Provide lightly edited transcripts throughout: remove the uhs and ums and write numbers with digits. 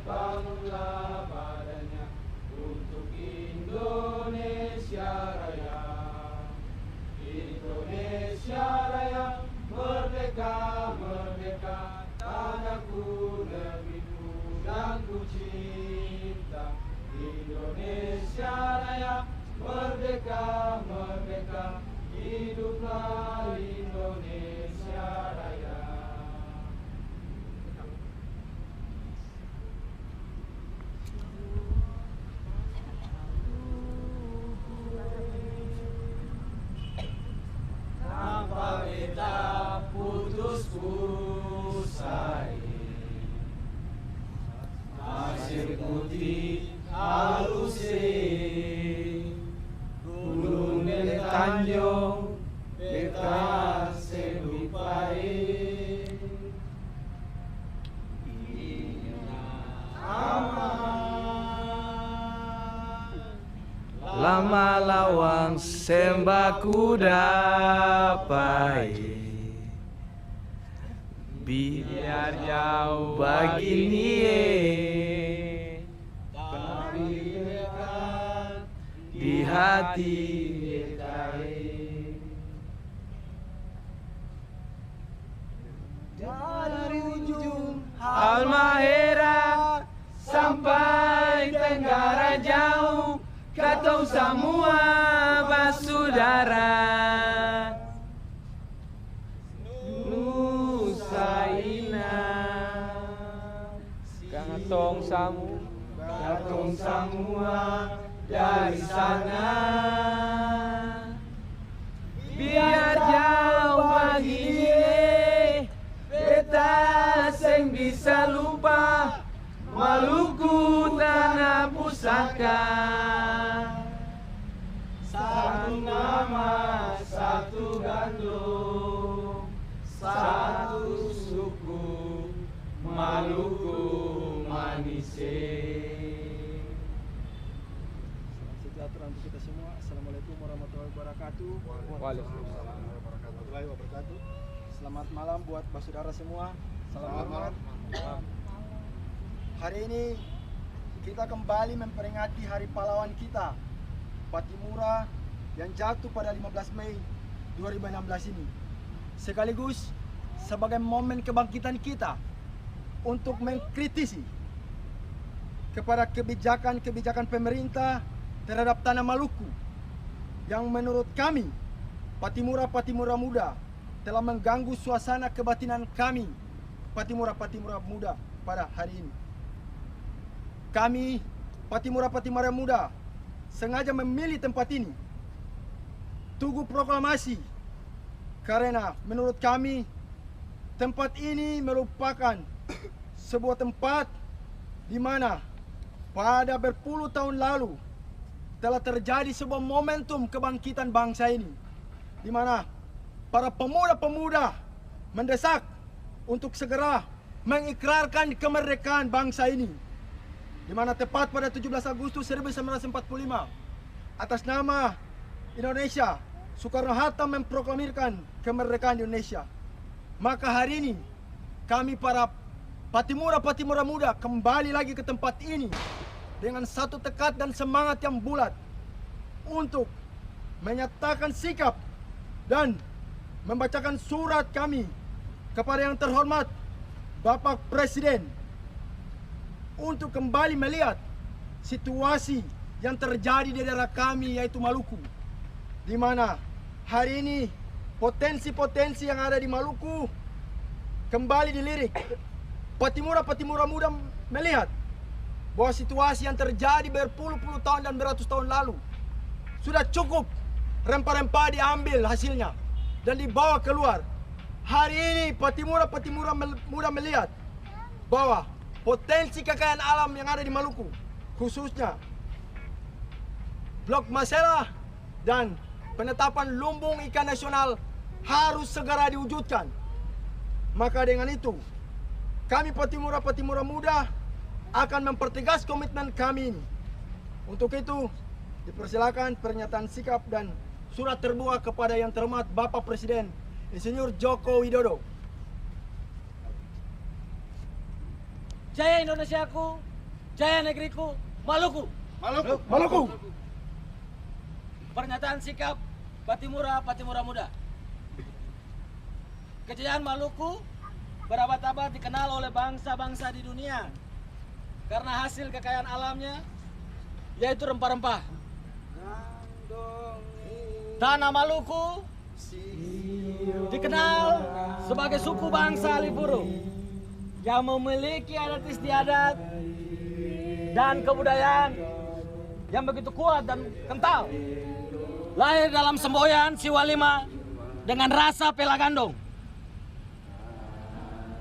bangunlah badannya untuk Indonesia. merdeka, merdeka, hiduplah Indonesia Raya. Tanpa beta putus usai, pasir putih halus gunung dan tanjung beta selupai. Lama lawang sembaku dapai, biar jauh begini tapi dekat di hati kita. Dari ujung Halmahera sampai Tenggara jauh, kata semua basudara. Nusa Inah, katong semua dari sana. Biar jauh begini, beta seng bisa lupa Maluku tanah pusaka. Satu nama, satu gandum, satu suku, Maluku Manise. Salam sejahtera untuk kita semua. Assalamualaikum warahmatullahi wabarakatuh. Waalaikumsalam warahmatullahi wabarakatuh. Selamat malam buat basudara semua. Salam hormat. Hari ini kita kembali memperingati Hari Pahlawan kita, Pattimura, yang jatuh pada 15 Mei 2016 ini. Sekaligus sebagai momen kebangkitan kita untuk mengkritisi kepada kebijakan-kebijakan pemerintah terhadap tanah Maluku yang menurut kami Pattimura muda telah mengganggu suasana kebatinan kami Pattimura muda pada hari ini. Kami Pattimura muda sengaja memilih tempat ini, Tugu Proklamasi, karena menurut kami tempat ini merupakan sebuah tempat di mana pada berpuluh tahun lalu telah terjadi sebuah momentum kebangkitan bangsa ini, di mana para pemuda-pemuda mendesak untuk segera mengikrarkan kemerdekaan bangsa ini, di mana tepat pada 17 Agustus 1945 atas nama Indonesia, Soekarno-Hatta memproklamirkan kemerdekaan Indonesia. Maka hari ini kami para Pattimura muda kembali lagi ke tempat ini dengan satu tekad dan semangat yang bulat untuk menyatakan sikap dan membacakan surat kami kepada yang terhormat Bapak Presiden untuk kembali melihat situasi yang terjadi di daerah kami, yaitu Maluku, di mana hari ini potensi-potensi yang ada di Maluku kembali dilirik. Pattimura muda melihat bahwa situasi yang terjadi berpuluh-puluh tahun dan beratus tahun lalu sudah cukup rempah-rempah diambil hasilnya dan dibawa keluar. Hari ini Pattimura muda melihat bahwa potensi kekayaan alam yang ada di Maluku, khususnya Blok Masela dan penetapan lumbung ikan nasional harus segera diwujudkan. Maka dengan itu, kami Pattimura muda akan mempertegas komitmen kami ini. Untuk itu, dipersilakan pernyataan sikap dan surat terbuka kepada yang terhormat Bapak Presiden Insinyur Joko Widodo. Jaya Indonesiaku, jaya negeriku, Maluku. Maluku. Pernyataan sikap Pattimura muda. Kejayaan Maluku berabad-abad dikenal oleh bangsa-bangsa di dunia karena hasil kekayaan alamnya, yaitu rempah-rempah. Tanah Maluku dikenal sebagai suku bangsa Lipuru yang memiliki adat istiadat dan kebudayaan yang begitu kuat dan kental. Lahir dalam semboyan Siwalima dengan rasa pelagandong.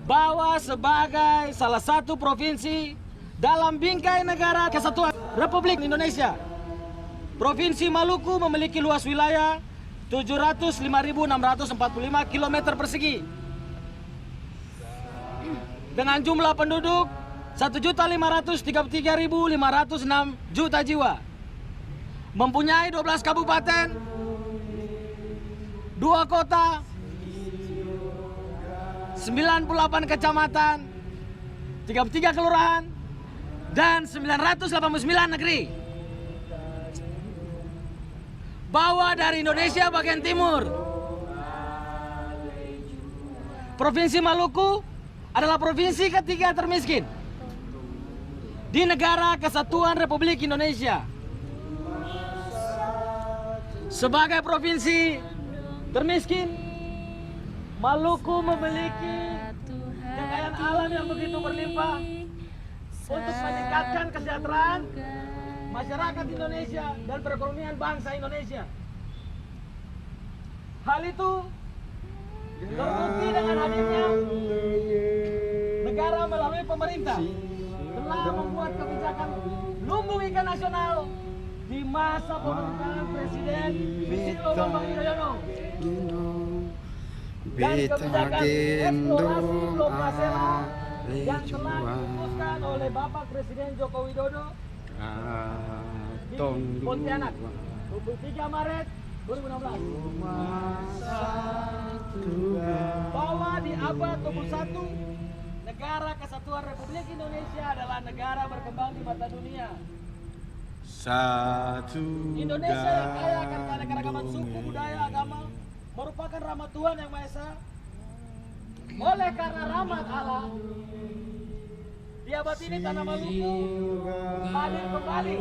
Bahwa sebagai salah satu provinsi dalam bingkai negara kesatuan Republik Indonesia, Provinsi Maluku memiliki luas wilayah 705.645 km persegi dengan jumlah penduduk 1.533.506 juta jiwa, mempunyai 12 kabupaten, 2 kota, 98 kecamatan, 33 kelurahan, dan 989 negeri. Bahwa dari Indonesia bagian timur, Provinsi Maluku adalah provinsi ketiga termiskin di negara kesatuan Republik Indonesia. Sebagai provinsi termiskin, Maluku memiliki kekayaan alam yang begitu berlimpah untuk meningkatkan kesejahteraan masyarakat Indonesia dan perekonomian bangsa Indonesia. Hal itu terbukti dengan hadirnya negara melalui pemerintah telah membuat kebijakan lumbung ikan nasional di masa pemerintahan Presiden Susilo Bambang Yudhoyono dan kebijakan eksplorasi Blok Masela yang telah diputuskan oleh Bapak Presiden Joko Widodo di Pontianak 23 Maret 2016. Bahwa di abad 21 negara kesatuan Republik Indonesia adalah negara berkembang di mata dunia. Indonesia yang kaya akan keanekaragaman suku, budaya, agama merupakan rahmat Tuhan Yang Maha Esa. Oleh karena rahmat Allah, di abad ini tanah Maluku hadir kembali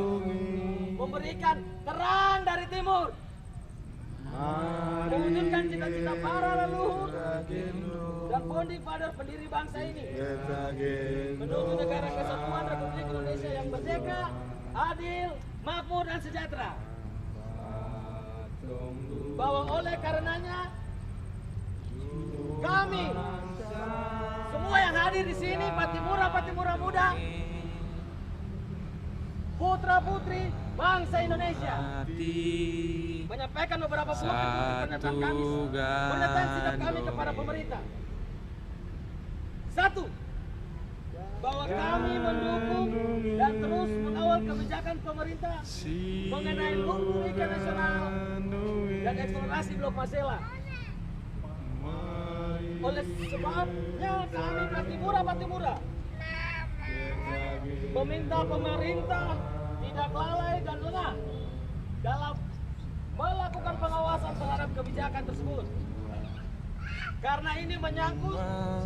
memberikan terang dari timur, mewujudkan cita-cita para leluhur dan founding father pendiri bangsa ini menuju negara kesatuan Republik Indonesia yang merdeka, adil, makmur dan sejahtera. Bahwa oleh karenanya kami semua yang hadir di sini, Patimura muda, putra putri bangsa Indonesia, menyampaikan beberapa buah pernyataan sikap kami kepada pemerintah. 1. Bahwa kami mendukung dan terus mengawal kebijakan pemerintah mengenai lumbung ikan nasional dan eksplorasi Blok Masela. Oleh sebabnya kami Patimura meminta pemerintah tidak lalai dan lengah dalam melakukan pengawasan terhadap kebijakan tersebut, karena ini menyangkut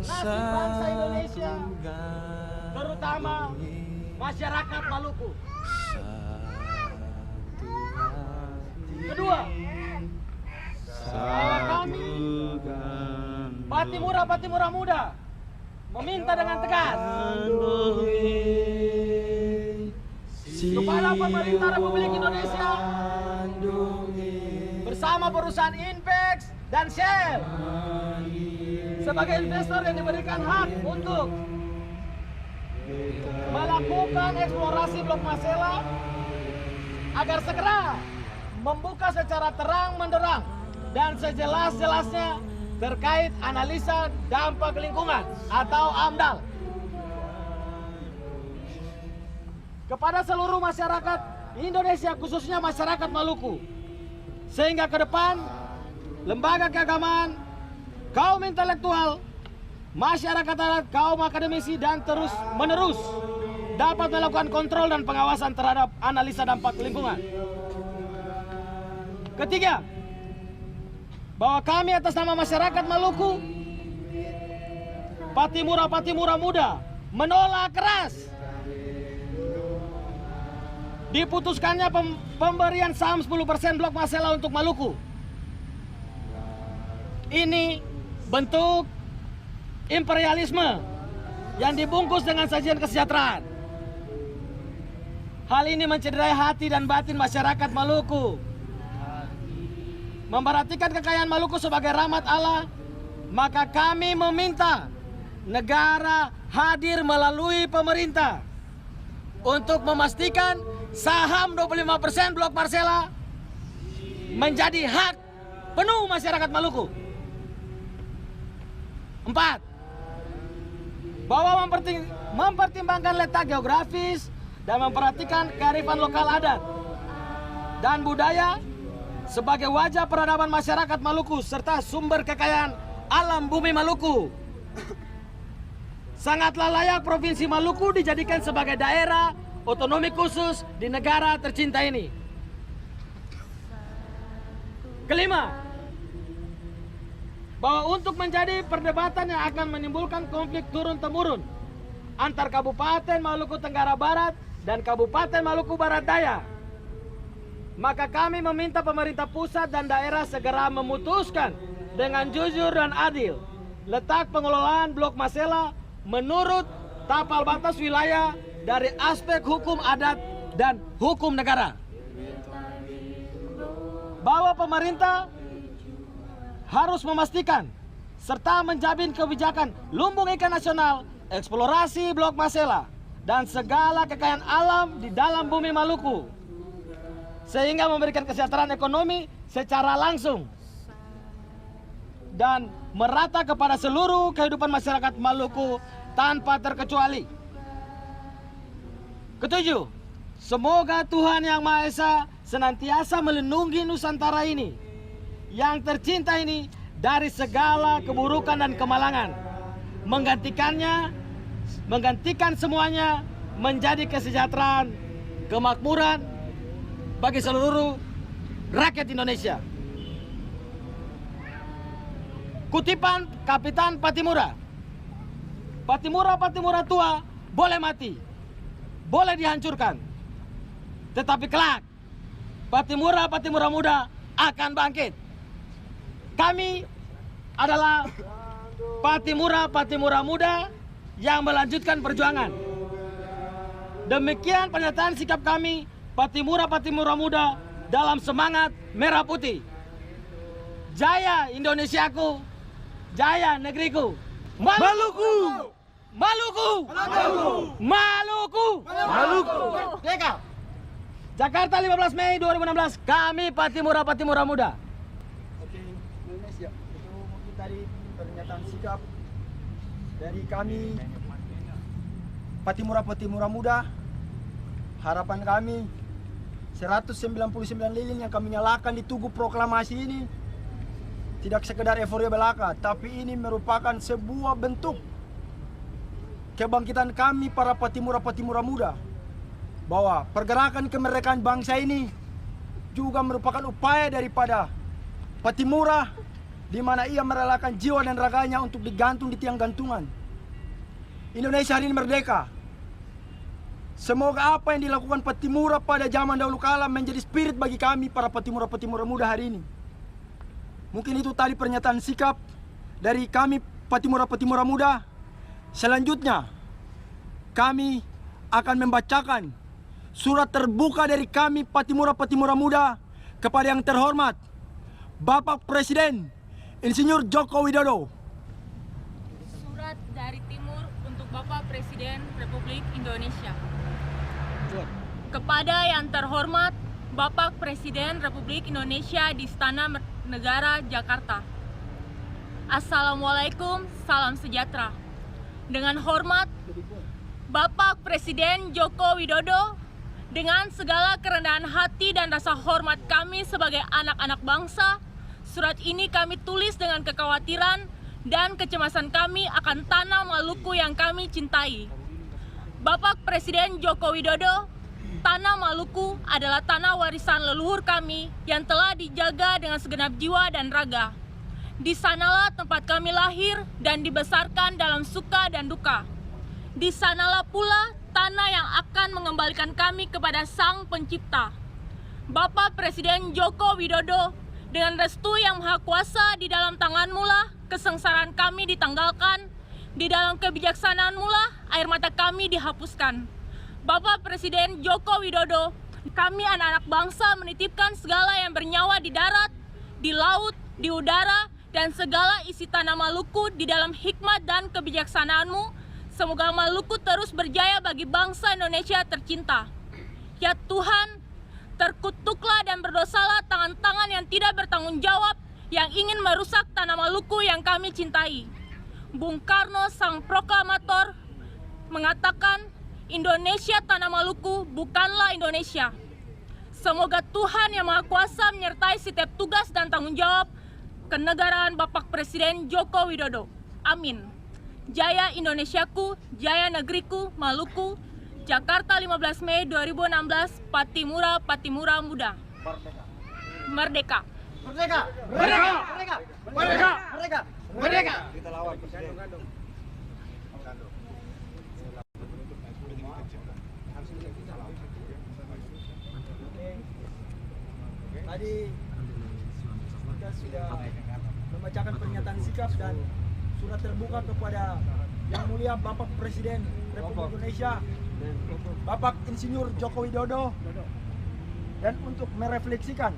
nasib bangsa Indonesia, terutama masyarakat Maluku. Kedua, bahwa kami Patimura muda meminta dengan tegas kepada pemerintah Republik Indonesia bersama perusahaan Inpex dan Shell sebagai investor yang diberikan hak untuk melakukan eksplorasi Blok Masela agar segera membuka secara terang benderang dan sejelas-jelasnya terkait analisa dampak lingkungan atau AMDAL kepada seluruh masyarakat Indonesia, khususnya masyarakat Maluku, sehingga ke depan lembaga keagamaan, kaum intelektual, masyarakat adat, kaum akademisi dan terus menerus dapat melakukan kontrol dan pengawasan terhadap analisa dampak lingkungan. Ketiga, bahwa kami atas nama masyarakat Maluku, Patimura muda menolak keras diputuskannya pemberian saham 10% Blok Masela untuk Maluku. Ini bentuk imperialisme yang dibungkus dengan sajian kesejahteraan. Hal ini mencederai hati dan batin masyarakat Maluku. Memperhatikan kekayaan Maluku sebagai rahmat Allah, maka kami meminta negara hadir melalui pemerintah untuk memastikan saham 25% Blok Masela menjadi hak penuh masyarakat Maluku. 4. Bahwa mempertimbangkan letak geografis dan memperhatikan kearifan lokal adat dan budaya sebagai wajah peradaban masyarakat Maluku serta sumber kekayaan alam bumi Maluku. Sangatlah layak Provinsi Maluku dijadikan sebagai daerah otonomi khusus di negara tercinta ini. 5. Bahwa untuk menjadi perdebatan yang akan menimbulkan konflik turun-temurun antar Kabupaten Maluku Tenggara Barat dan Kabupaten Maluku Barat Daya, maka kami meminta pemerintah pusat dan daerah segera memutuskan dengan jujur dan adil letak pengelolaan Blok Masela menurut tapal batas wilayah dari aspek hukum adat dan hukum negara. Bahwa pemerintah harus memastikan serta menjamin kebijakan lumbung ikan nasional, eksplorasi Blok Masela, dan segala kekayaan alam di dalam bumi Maluku, sehingga memberikan kesejahteraan ekonomi secara langsung dan merata kepada seluruh kehidupan masyarakat Maluku tanpa terkecuali. 7. Semoga Tuhan Yang Maha Esa senantiasa melindungi Nusantara ini yang tercinta ini dari segala keburukan dan kemalangan, menggantikan semuanya menjadi kesejahteraan, kemakmuran bagi seluruh rakyat Indonesia. Kutipan Kapitan Patimura. Patimura tua boleh mati, boleh dihancurkan, tetapi kelak Patimura muda akan bangkit. Kami adalah Patimura muda yang melanjutkan perjuangan. Demikian pernyataan sikap kami Patimura muda dalam semangat merah putih. Jaya Indonesiaku, jaya negeriku. Maluku! Maluku! Maluku! Maluku! Deka. Jakarta 15 Mei 2016, kami Patimura muda. Oke, Indonesia. Itu mungkin tadi pernyataan sikap dari kami Patimura muda. Harapan kami 199 lilin yang kami nyalakan di Tugu Proklamasi ini tidak sekedar euforia belaka, tapi ini merupakan sebuah bentuk kebangkitan kami para Patimura muda, bahwa pergerakan kemerdekaan bangsa ini juga merupakan upaya daripada Patimura, di mana ia merelakan jiwa dan raganya untuk digantung di tiang gantungan. Indonesia hari ini merdeka. Semoga apa yang dilakukan Patimura pada zaman dahulu kala menjadi spirit bagi kami para Patimura muda hari ini. Mungkin itu tadi pernyataan sikap dari kami Patimura muda. Selanjutnya kami akan membacakan surat terbuka dari kami Patimura muda kepada yang terhormat Bapak Presiden Insinyur Joko Widodo. Surat dari Timur untuk Bapak Presiden Republik Indonesia. Kepada yang terhormat Bapak Presiden Republik Indonesia di Istana Negara Jakarta. Assalamualaikum, salam sejahtera. Dengan hormat Bapak Presiden Joko Widodo, dengan segala kerendahan hati dan rasa hormat kami sebagai anak-anak bangsa, surat ini kami tulis dengan kekhawatiran dan kecemasan kami akan tanah Maluku yang kami cintai. Bapak Presiden Joko Widodo, tanah Maluku adalah tanah warisan leluhur kami yang telah dijaga dengan segenap jiwa dan raga. Di sanalah tempat kami lahir dan dibesarkan dalam suka dan duka. Di sanalah pula tanah yang akan mengembalikan kami kepada Sang Pencipta. Bapak Presiden Joko Widodo, dengan restu yang maha kuasa di dalam tangan-Mu lah kesengsaraan kami ditanggalkan, di dalam kebijaksanaan-Mu lah air mata kami dihapuskan. Bapak Presiden Joko Widodo, kami anak-anak bangsa menitipkan segala yang bernyawa di darat, di laut, di udara, dan segala isi tanah Maluku di dalam hikmat dan kebijaksanaan-Mu. Semoga Maluku terus berjaya bagi bangsa Indonesia tercinta. Ya Tuhan, terkutuklah dan berdosalah tangan-tangan yang tidak bertanggung jawab yang ingin merusak tanah Maluku yang kami cintai. Bung Karno, sang proklamator, mengatakan Indonesia tanah Maluku bukanlah Indonesia. Semoga Tuhan Yang Maha Kuasa menyertai setiap tugas dan tanggung jawab kenegaraan Bapak Presiden Joko Widodo. Amin. Jaya Indonesiaku, jaya negeriku, Maluku, Jakarta 15 Mei 2016, Patimura, Patimura Muda. Merdeka. Merdeka! Merdeka! Merdeka! Merdeka! Merdeka! Merdeka! Kita lawan Presiden. Tadi kita sudah membacakan pernyataan sikap dan surat terbuka kepada Yang Mulia Bapak Presiden Republik Indonesia, Bapak Insinyur Joko Widodo, dan untuk merefleksikan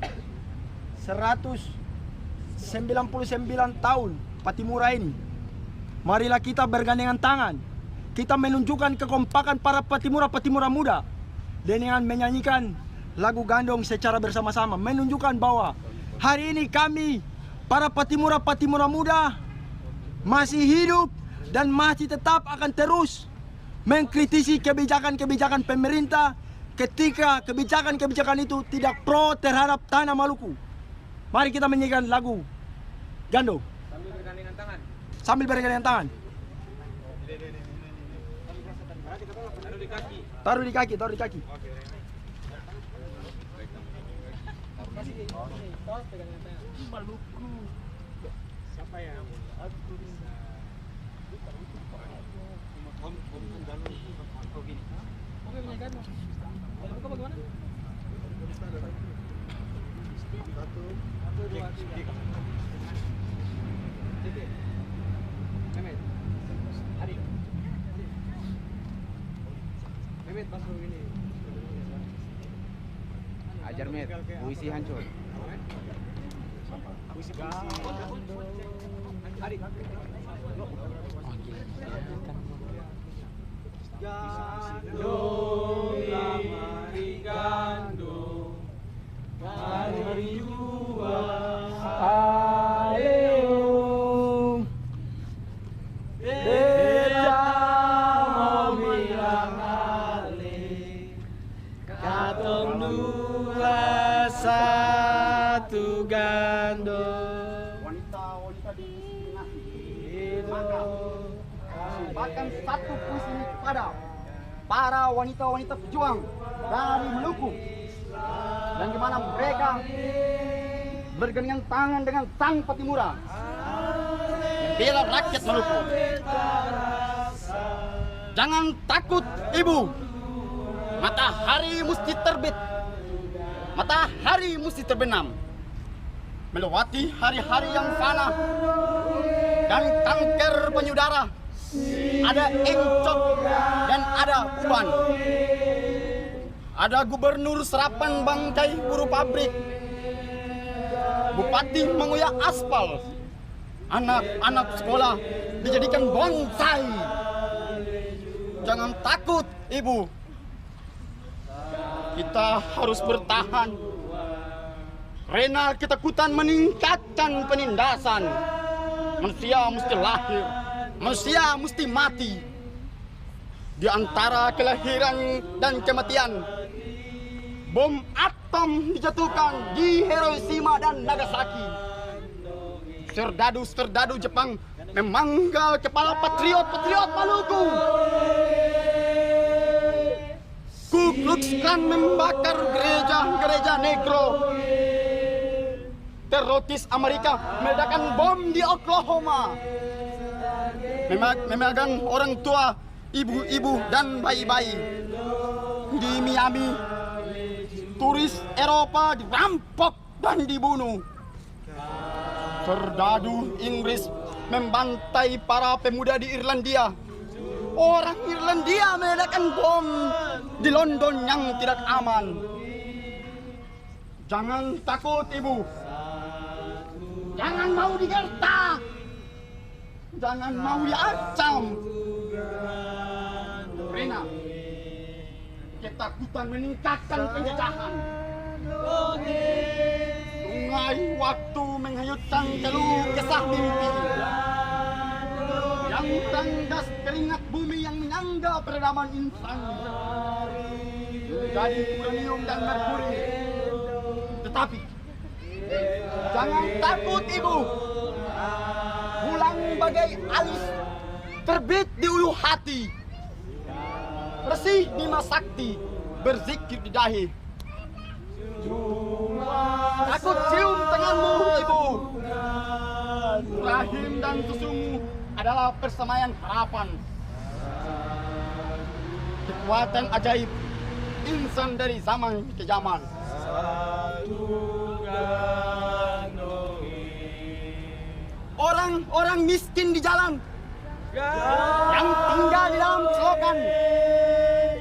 199 tahun Patimura ini, marilah kita bergandengan tangan, kita menunjukkan kekompakan para Patimura muda dengan menyanyikan lagu gandong secara bersama-sama, menunjukkan bahwa hari ini kami para Patimura muda masih hidup dan masih tetap akan terus mengkritisi kebijakan-kebijakan pemerintah ketika kebijakan-kebijakan itu tidak pro terhadap tanah Maluku. Mari kita menyanyikan lagu gandong Sambil bergandengan tangan. sambil bergandengan tangan. Taruh di kaki. Taruh di kaki, taruh di kaki. Maluku. Siapa ya? Aku bisa. Oke, menyanyikan. Kalau buka bagaimana? Mehmet. Adi. Mehmet masuk ini. Ajar Met, puisi hancur. Puisi. Adi. Gandum mari gandum, mari jua aleo, beda mau bilang ale, katong dua satu gandum. Wanita-wanita didiskriminasi, maka bahkan satu puisi ini kepada para wanita-wanita pejuang dari Maluku, dan gimana mereka bergandengan tangan dengan Sang Patimura membela rakyat Maluku. Jangan takut ibu, matahari mesti terbit, matahari mesti terbenam, melewati hari-hari yang fana dan kanker payudara. Ada encok dan ada uban. Ada gubernur serapan bangkai buruh pabrik, bupati mengoyak aspal, anak-anak sekolah dijadikan bonsai. Jangan takut ibu, kita harus bertahan. Rena ketakutan meningkatkan penindasan. Manusia mesti lahir, manusia mesti mati. Di antara kelahiran dan kematian, bom atom dijatuhkan di Hiroshima dan Nagasaki. Serdadu-serdadu Jepang memanggal kepala patriot-patriot Maluku. Ku Klux Klan membakar gereja-gereja negro. Teroris Amerika meledakkan bom di Oklahoma. Memangkan orang tua ibu-ibu dan bayi-bayi. Di Miami, turis Eropa dirampok dan dibunuh. Serdadu Inggris membantai para pemuda di Irlandia. Orang Irlandia meledakkan bom di London yang tidak aman. Jangan takut, Ibu. Jangan mau digertak. Jangan mau diancam. Rena, ketakutan meningkatkan penjajahan. Sungai waktu menghanyutkan keluh kesah mimpi. Yang tanggas keringat bumi yang menyangga peradaban insan. Menjadi uranium dan merkuri. Tetapi jangan takut, Ibu. Bulan bagai alis terbit di ulu hati. Bersih Bima Sakti berzikir di dahi. Aku cium tanganmu, Ibu. Rahim dan susumu adalah persemaian harapan. Kekuatan ajaib insan dari zaman ke zaman. Orang-orang miskin di jalan yang tinggal di dalam selokan,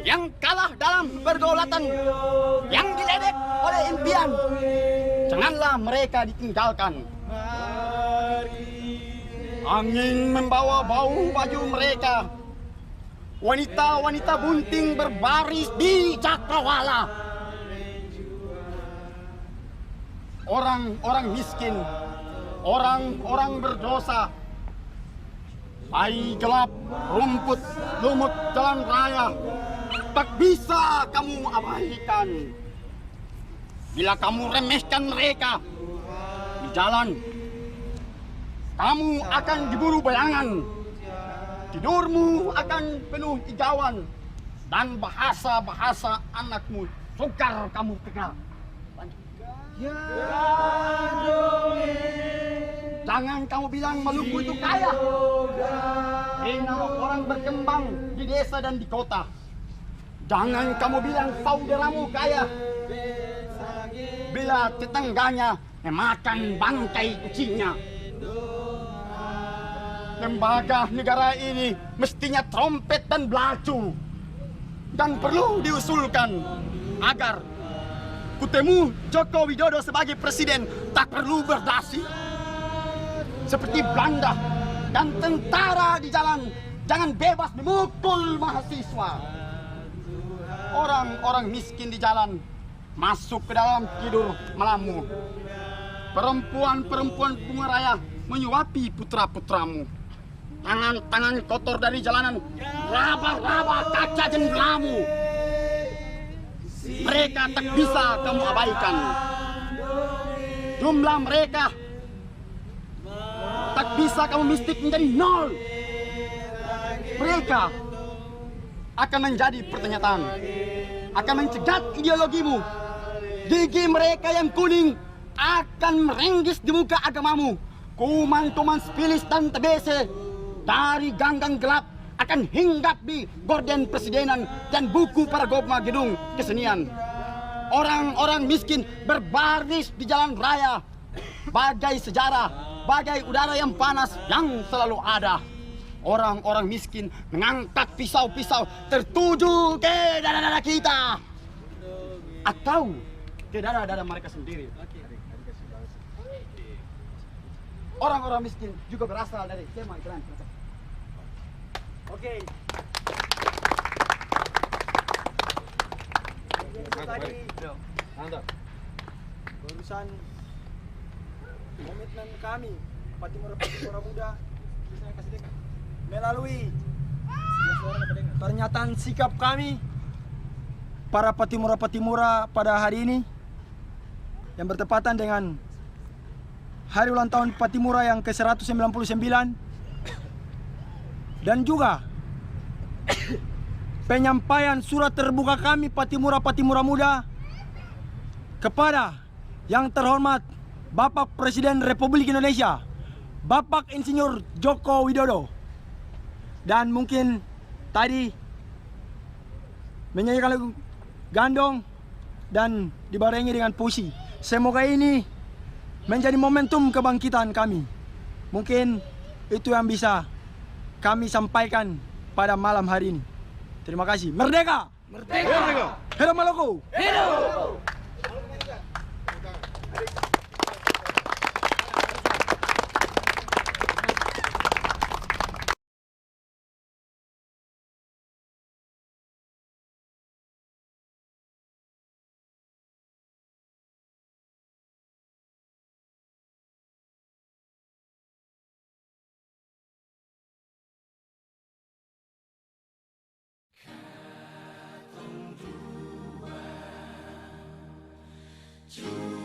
yang kalah dalam pergolatan, yang diledek oleh impian, janganlah mereka ditinggalkan. Angin membawa bau baju mereka. Wanita-wanita bunting berbaris di cakrawala. Orang-orang miskin, orang-orang berdosa, bayi gelap, rumput, lumut jalan raya, tak bisa kamu abaikan. Bila kamu remehkan mereka di jalan, kamu akan diburu bayangan. Tidurmu akan penuh hijauan, dan bahasa-bahasa anakmu sukar kamu kenal. Jangan kamu bilang Maluku itu kaya. Karena orang berkembang di desa dan di kota. Jangan kamu bilang saudaramu kaya. Bila tetangganya memakan bangkai kucingnya. Lembaga negara ini mestinya trompet dan belacu. Dan perlu diusulkan agar kutemu Joko Widodo sebagai presiden tak perlu berdasi. Seperti Belanda dan tentara di jalan jangan bebas memukul mahasiswa. Orang-orang miskin di jalan masuk ke dalam tidur malammu. Perempuan-perempuan pengeraya menyuapi putra-putramu. Tangan-tangan kotor dari jalanan raba-raba kaca jendelamu. Mereka tak bisa kamu abaikan. Jumlah mereka tak bisa kamu mistik menjadi nol. Mereka akan menjadi pertanyaan, akan mencegat ideologimu. Gigi mereka yang kuning akan merenggis di muka agamamu. Kuman-kuman spilis dan TBC dari gang-gang gelap akan hinggap di gorden presidenan dan buku para gogma gedung kesenian. Orang-orang miskin berbaris di jalan raya bagai sejarah, bagai udara yang panas yang selalu ada. Orang-orang miskin mengangkat pisau-pisau tertuju ke dada-dada kita atau ke dada-dada mereka sendiri. Orang-orang miskin juga berasal dari tema Grand. Oke. Tadi barusan komitmen kami Patimura Muda melalui pernyataan sikap kami para Patimura pada hari ini yang bertepatan dengan hari ulang tahun Patimura yang ke-199 dan juga penyampaian surat terbuka kami Patimura Muda kepada yang terhormat Bapak Presiden Republik Indonesia, Bapak Insinyur Joko Widodo. Dan mungkin tadi menyanyikan lagu Gandong dan dibarengi dengan puisi. Semoga ini menjadi momentum kebangkitan kami. Mungkin itu yang bisa kami sampaikan pada malam hari ini. Terima kasih. Merdeka! Merdeka! Hidup Maluku! Hidup! Tuhan